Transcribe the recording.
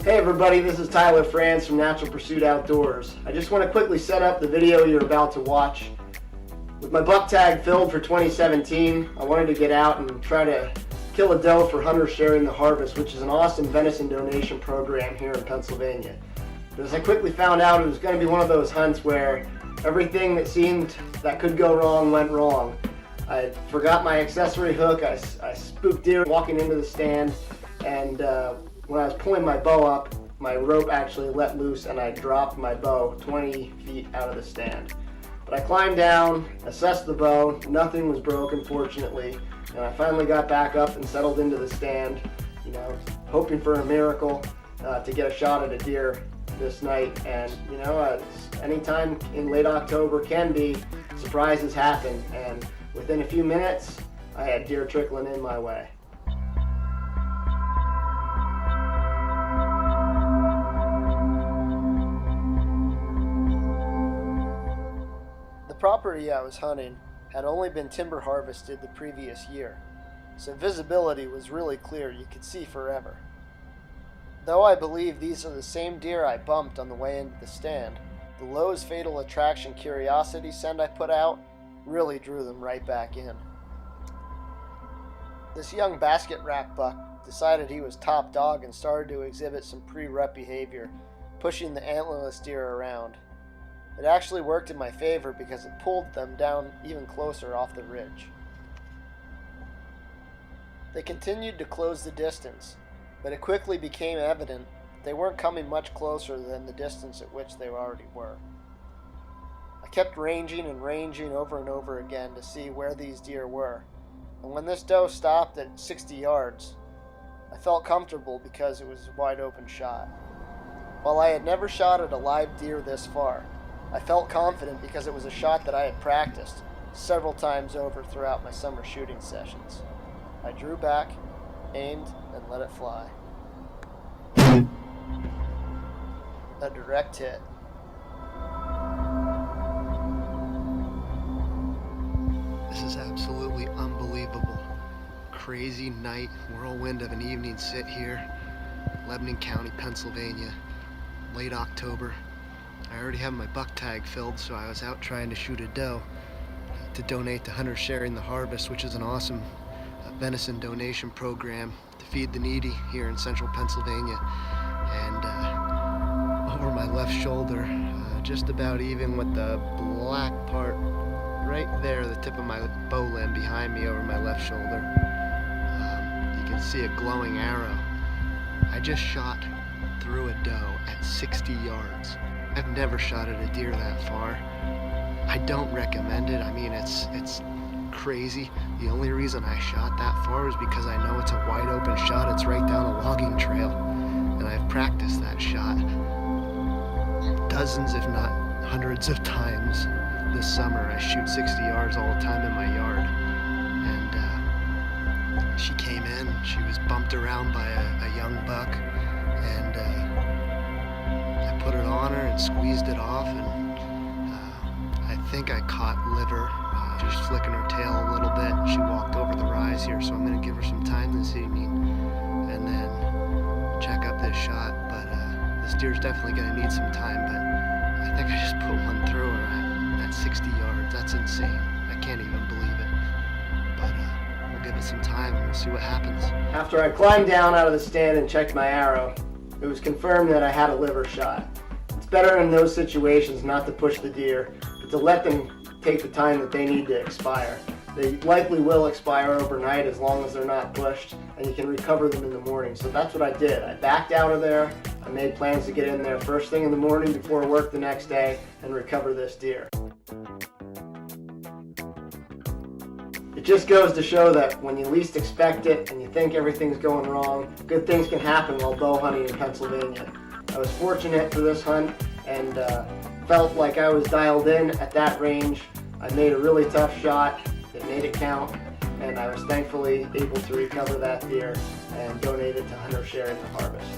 Hey everybody, this is Tyler Franz from Natural Pursuit Outdoors. I just want to quickly set up the video you're about to watch. With my buck tag filled for 2017, I wanted to get out and try to kill a doe for Hunters Sharing the Harvest, which is an awesome venison donation program here in Pennsylvania. But as I quickly found out, it was going to be one of those hunts where everything that seemed that could go wrong went wrong. I forgot my accessory hook, I spooked deer walking into the stand, and when I was pulling my bow up, my rope actually let loose and I dropped my bow 20 feet out of the stand. But I climbed down, assessed the bow, nothing was broken fortunately, and I finally got back up and settled into the stand, hoping for a miracle to get a shot at a deer this night. And anytime in late October can be, surprises happen, and within a few minutes I had deer trickling in my way. The property I was hunting had only been timber harvested the previous year, so visibility was really clear. You could see forever. Though I believe these are the same deer I bumped on the way into the stand, the Lowe's Fatal Attraction Curiosity scent I put out really drew them right back in. This young basket rack buck decided he was top dog and started to exhibit some pre-rut behavior, pushing the antlerless deer around. It actually worked in my favor because it pulled them down even closer off the ridge. They continued to close the distance, but it quickly became evident they weren't coming much closer than the distance at which they already were. I kept ranging and ranging over and over again to see where these deer were, and when this doe stopped at 60 yards, I felt comfortable because it was a wide open shot. While I had never shot at a live deer this far, I felt confident because it was a shot that I had practiced several times over throughout my summer shooting sessions. I drew back, aimed, and let it fly. A direct hit. This is absolutely unbelievable. Crazy night, whirlwind of an evening sit here, Lebanon County, Pennsylvania, late October. I already have my buck tag filled, so I was out trying to shoot a doe to donate to Hunters Sharing the Harvest, which is an awesome venison donation program to feed the needy here in central Pennsylvania. And over my left shoulder, just about even with the black part right there, the tip of my bow limb behind me over my left shoulder, you can see a glowing arrow. I just shot through a doe at 60 yards. I've never shot at a deer that far. I don't recommend it. I mean, it's crazy. The only reason I shot that far is because I know it's a wide open shot. It's right down a logging trail, and I've practiced that shot dozens, if not hundreds of times this summer. I shoot 60 yards all the time in my yard, and she came in. She was bumped around by a young buck, and I put it on her and squeezed it off, and I think I caught liver, just flicking her tail a little bit. She walked over the rise here, so I'm going to give her some time this evening and then check up this shot. But this deer's definitely going to need some time, but I think I just put one through her at 60 yards. That's insane. I can't even believe it. But we'll give it some time and we'll see what happens. After I climbed down out of the stand and checked my arrow, it was confirmed that I had a liver shot. It's better in those situations not to push the deer, but to let them take the time that they need to expire. They likely will expire overnight as long as they're not pushed, and you can recover them in the morning. So that's what I did. I backed out of there. I made plans to get in there first thing in the morning before work the next day and recover this deer. It just goes to show that when you least expect it and you think everything's going wrong, good things can happen while bow hunting in Pennsylvania. I was fortunate for this hunt and felt like I was dialed in at that range. I made a really tough shot. It made it count, and I was thankfully able to recover that deer and donate it to Hunters Sharing the Harvest.